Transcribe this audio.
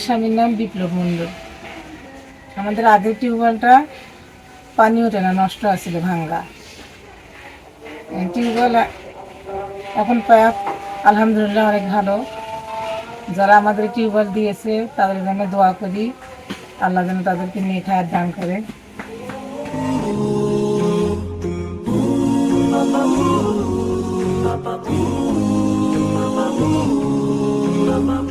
স্বামীর নাম বিপ্লব মণ্ডল। আমাদের আগের টিউবওয়েলটা পানি ওঠে না, নষ্ট আছিল, ভাঙ্গা। টিউবওয়েল এখন পাইপ আলহামদুলিল্লাহ অনেক ভালো। যারা আমাদের টিউবওয়েল দিয়েছে তাদের জন্য দোয়া করি, আল্লাহ যেন তাদেরকে নিয়ে খায়ার দান করে। Mama.